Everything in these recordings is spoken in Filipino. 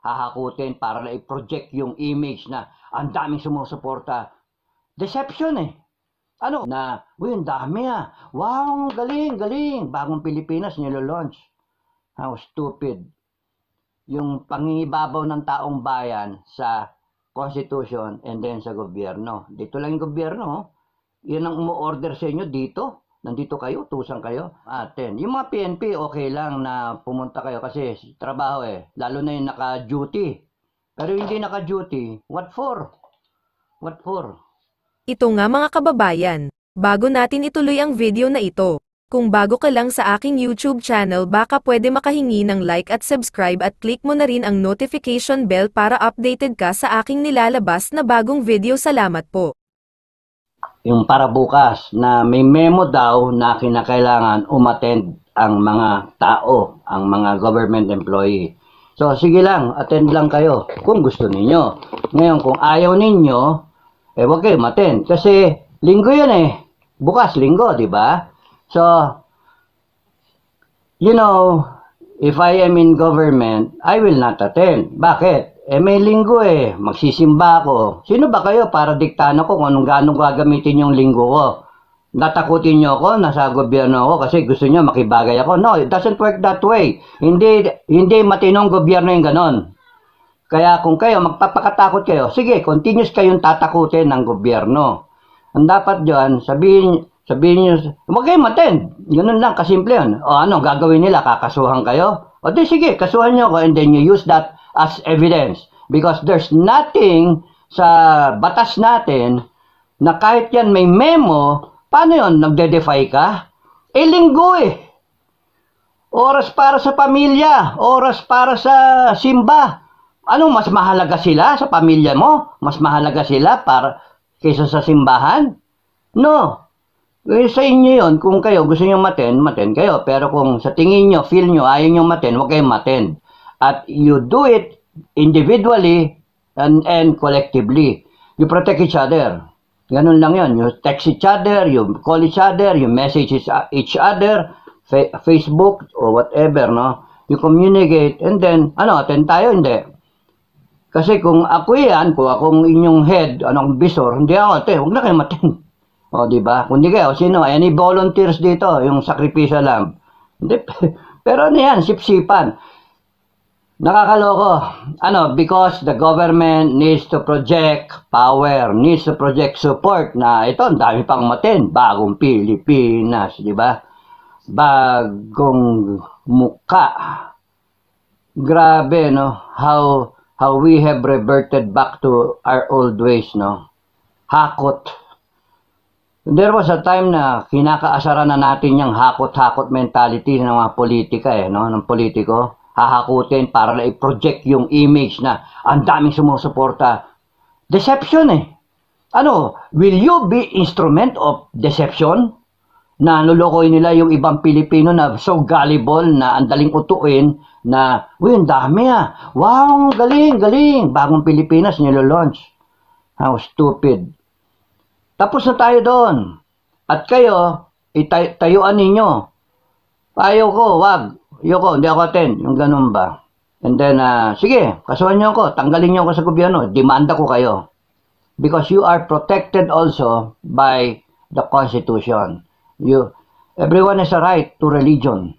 hahakutin para na i-project yung image na ang daming sumusuporta. Deception eh. Ano? Na, uy, ang dami ah. Wow, galing, galing. Bagong Pilipinas nilo-launch. How stupid. Yung pangingibabaw ng taong bayan sa Constitution and then sa gobyerno. Dito lang yung gobyerno. Oh. Yan ang umu-order sa inyo dito. Nandito kayo, tusan kayo. Aten. Yung mga PNP, okay lang na pumunta kayo kasi trabaho eh. Lalo na yung naka-duty. Pero hindi naka-duty, what for? What for? Ito nga mga kababayan, bago natin ituloy ang video na ito, kung bago ka lang sa aking YouTube channel baka pwede makahingi ng like at subscribe at click mo na rin ang notification bell para updated ka sa aking nilalabas na bagong video. Salamat po. Yung para bukas na may memo daw na kinakailangan umattend ang mga tao, ang mga government employee. So sige lang, attend lang kayo kung gusto ninyo. Ngayon kung ayaw ninyo, wag kayo umattend kasi linggo yan eh. Bukas linggo, di ba? So, you know, if I am in government, I will not attend. Bakit? May linggo eh. Magsisimba ako. Sino ba kayo para diktahan ako kung anong gaano gagamitin yung linggo ko? Natakutin nyo ako, nasa gobyerno ako kasi gusto nyo makibagay ako. No, it doesn't work that way. Hindi matinong gobyerno yung ganon. Kaya kung kayo, magpapakatakot kayo, sige, continuous kayong tatakutin ng gobyerno. Ang dapat dyan, sabihin nyo, huwag kayo maten. Ganun lang, kasimple yun. O ano, gagawin nila, kakasuhan kayo? O di sige, kasuhan nyo ko and then you use that as evidence. Because there's nothing sa batas natin na kahit yan may memo, paano yun, nagde-defy ka? Linggo eh. Oras para sa pamilya, oras para sa simba. Ano, mas mahalaga sila sa pamilya mo? Mas mahalaga sila kaysa sa simbahan? No. Sa inyo yun, kung kayo gusto nyo maten kayo. Pero kung sa tingin nyo, feel nyo, ayaw nyo maten, huwag kayong maten. At you do it individually and collectively. You protect each other. Ganun lang yun. You text each other, you call each other, you message each other, Facebook or whatever, no? You communicate and then, attend tayo, hindi. Kasi kung ako yan, kung akong inyong head, anong bisor, hindi ako, huwag na kayo matin. O, diba? Kung di kayo, sino? Any volunteers dito, yung sacrificial lamb. Hindi, pero ano yan, sipsipan. Nakakaloko. Because the government needs to project power, needs to project support na ito, ang dami pang matin. Bagong Pilipinas, diba? Bagong muka. Grabe, no? How we have reverted back to our old ways, no? Hakot. There was a time na kinakaasaran na natin yung hakot-hakot mentality ng mga politika, no? Ng politiko. Hahakutin para na i-project yung image na ang daming sumusuporta. Deception eh. Will you be instrument of deception? Na lulukoy nila yung ibang Pilipino na so gullible na ang daling utuin na, uy, ang dami ah. Wow, galing, galing. Bagong Pilipinas nilo-launch. How stupid. Tapos na tayo doon. At kayo, tayuan ninyo. Ayaw ko, wag. Ayoko, hindi ako attend. Yung ganun ba? And then, sige, kasuhan nyo ako. Tanggalin nyo ako sa gobyerno. Demanda ko kayo. Because you are protected also by the Constitution. Everyone has a right to religion.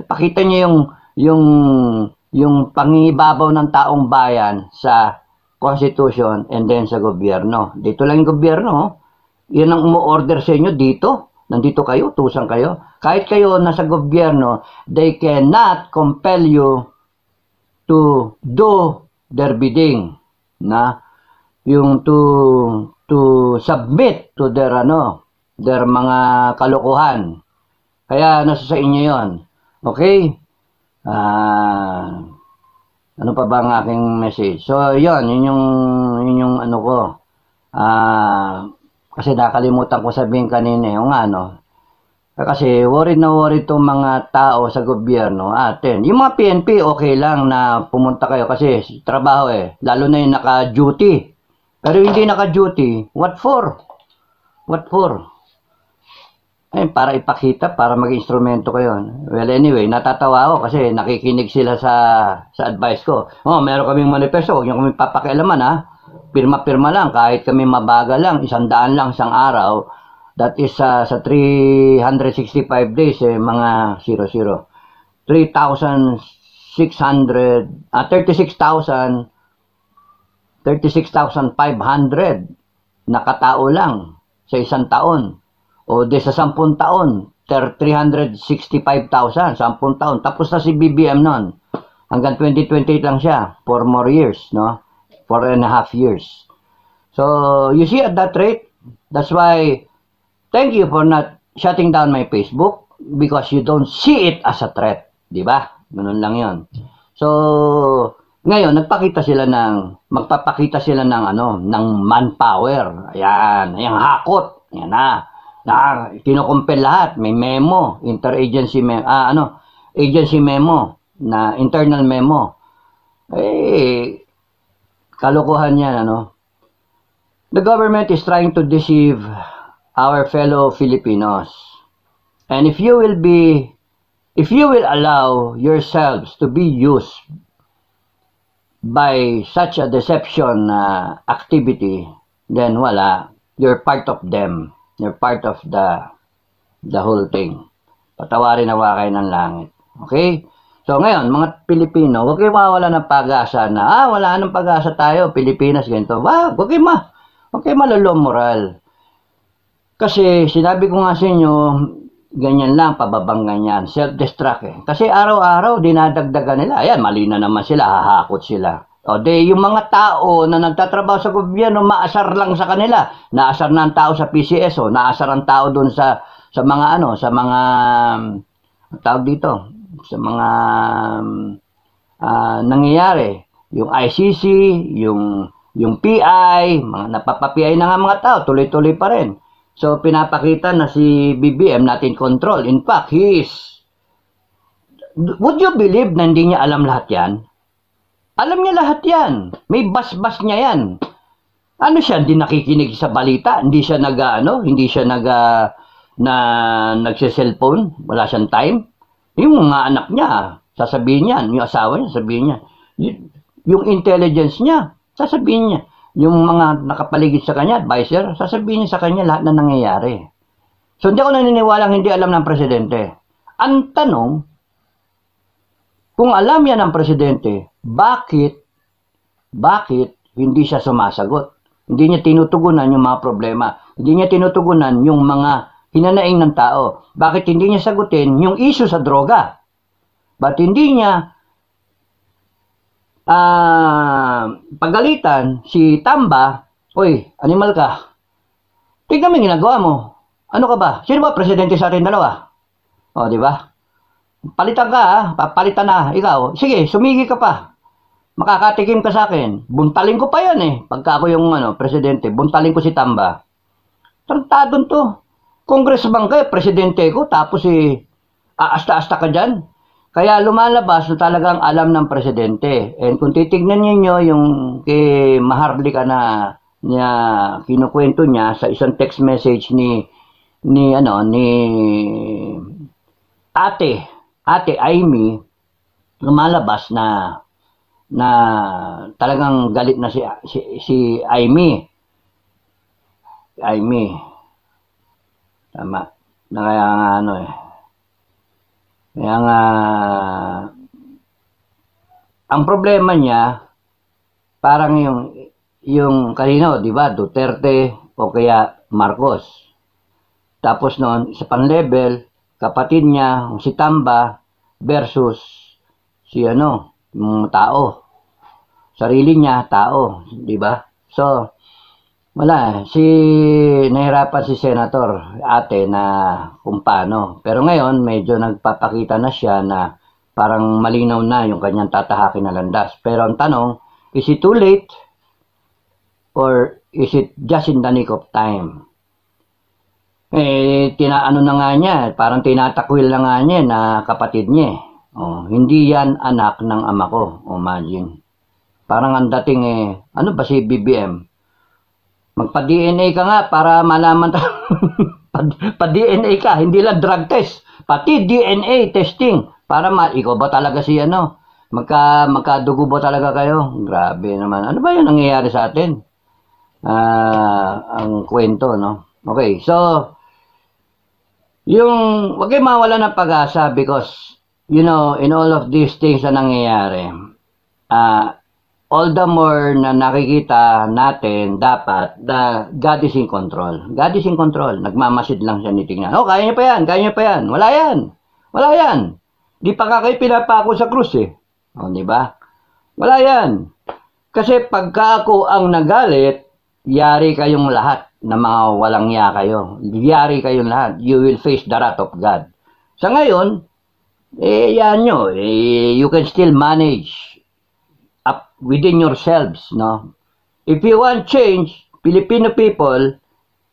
Pakita nyo yung pangingibabaw ng taong bayan sa Constitution and then sa gobyerno. Dito lang yung gobyerno. Yan ang umu-order sa inyo dito. Nandito kayo, tusan kayo. Kahit kayo nasa gobyerno, they cannot compel you to do their bidding. Yung to submit to their mga kalokohan. Kaya nasa sa inyo yon. Okay? Ano pa ba ang aking message? So, yun yung ano ko. Kasi nakalimutan ko sabihin kanina yung kasi worried na worried itong mga tao sa gobyerno. Yung mga PNP, okay lang na pumunta kayo kasi trabaho eh. Lalo na yung naka-duty. Pero hindi naka-duty, what for? What for? para ipakita, para mag-instrumento ko yun. Well, anyway, natatawa ako kasi nakikinig sila sa advice ko. Oh, meron kaming manifesto, huwag niyo kami papakialaman ha. Pirma-pirma lang, kahit kami mabagal lang, 100 lang isang araw. That is sa 365 days, mga 00. 36,500 na katao lang sa isang taon. O de sa 10 taon, 365,000, 10 taon. Tapos na si BBM nun. Hanggang 2028 lang siya. 4 more years, no? 4.5 years. So, you see at that rate, that's why, thank you for not shutting down my Facebook because you don't see it as a threat. Diba? Ganun lang yon. So, ngayon, magpapakita sila ng ng manpower. Ayan, hakot. Ayan na. Kinukumpel lahat, may memo, interagency memo, agency memo, na internal memo. Kalokohan yan, The government is trying to deceive our fellow Filipinos. And if you will allow yourselves to be used by such a deception activity, then you're part of them. You're part of the whole thing. Patawarin na kayo ng langit. Okay? So ngayon, mga Pilipino, huwag kayo mawala ng pag-asa na, wala nang pag-asa tayo, Pilipinas, ganito. Huwag kayo malalo moral. Kasi sinabi ko nga sa inyo, ganyan lang, pababang ganyan, self-destruct Kasi araw-araw, dinadagdagan nila. Ayan, mali na naman sila, hahakot sila. O yung mga tao na nagtatrabaho sa gobyerno, maasar lang sa kanila. Naasar na ang tao sa PCS, naasar ang tao doon sa mga tawag dito, sa mga nangyayari. Yung ICC, yung PI, mga napapa-PI na nga mga tao, tuloy-tuloy pa rin. So, pinapakita na si BBM natin control. In fact, would you believe na hindi niya alam lahat yan? Alam niya lahat yan. May bas-bas niya yan. Ano siya, hindi nakikinig sa balita? Hindi siya nagse-cellphone? Wala siyang time? Yung mga anak niya, sasabihin niya. Yung asawa niya, sasabihin niya. Yung intelligence niya, sasabihin niya. Yung mga nakapaligid sa kanya, advisor, sasabihin niya sa kanya lahat na nangyayari. So, hindi ako naniniwalang hindi alam ng presidente. Ang tanong, kung alam yan ng presidente, bakit hindi siya sumasagot? Hindi niya tinutugunan yung mga problema. Hindi niya tinutugunan yung mga hinanaing ng tao. Bakit hindi niya sagutin yung issue sa droga? Ba't hindi niya pagalitan si Tamba, "Oy, animal ka. Tignan mo yung ginagawa mo. Ano ka ba? Sino ba presidente sa atin dalawa?" O, di ba? Palitan ka, papalitan na, ikaw. Sige, sumigi ka pa. Makakatikim ka sa akin. Buntalin ko pa yan Pagka ako yung presidente, buntalin ko si Tamba. Tarantadon to. Congressman ka, presidente ko, tapos aasta-asta ka dyan. Kaya lumalabas na talagang alam ng presidente. And kung titignan niyo yung kay Maharlika na kinukwento niya sa isang text message ni Ate Amy, lumalabas na talagang galit na si Amy. Tama. Na kaya nga Kaya nga ang problema niya parang yung kanino, di ba? Duterte o kaya Marcos. Tapos noon, sa pan-level, kapatid niya, si Tamba versus si yung tao. Sarili niya, tao, di ba? So, nahirapan si Senator Ate na kung paano. Pero ngayon, medyo nagpapakita na siya na parang malinaw na yung kanyang tatahakin na landas. Pero ang tanong, is it too late? Or is it just in the nick of time? Tinaano na nga niya, parang tinatakwil na nga niya na kapatid niya. Hindi yan anak ng ama ko. Imagine. Parang ang dating ano ba si BBM? Magpa-DNA ka nga para malaman Pa-DNA ka, hindi lang drug test, pati DNA testing para ikaw ba talaga si ano? Magkadugo ba talaga kayo? Grabe naman. Ano ba 'yung nangyayari sa atin? Ang kwento, no? Okay, so wag kayong mawala ng pag-asa because in all of these things na nangyayari, all the more na nakikita natin dapat na God is in control. God is in control. Nagmamasid lang siya nitingnan. Oh, kaya niya pa yan, kaya niya pa yan. Wala yan. Wala yan. Di pa nga kayo pinapako sa krus eh. O, di ba? Wala yan. Kasi pagka ako ang nagalit, yari kayong lahat na mga walang ya kayo. Yari kayong lahat. You will face the wrath of God. Sa ngayon, yan nyo. You can still manage up within yourselves, no? If you want change, Filipino people,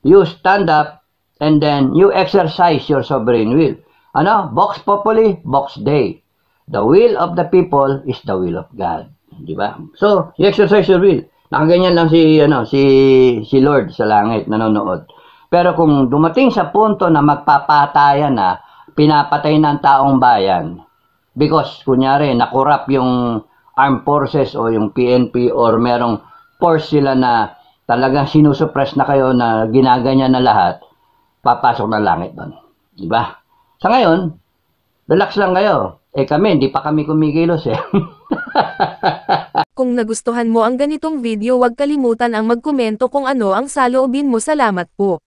you stand up and then you exercise your sovereign will. Ano? Vox populi, vox Dei. The will of the people is the will of God. Di ba? So, you exercise your will. Nakaganyan lang si Lord sa langit, nanonood. Pero kung dumating sa punto na magpapatayan na, pinapatay ng taong bayan, because, kunyari, nakurap yung armed forces o yung PNP or merong force sila na talagang sinusuppress na kayo na ginaganyan na lahat, papasok na langit doon. Di ba? Sa ngayon, relax lang kayo. Kami, hindi pa kami kumikilos eh. Kung nagustuhan mo ang ganitong video, huwag kalimutan ang magkomento kung ano ang saloobin mo. Salamat po.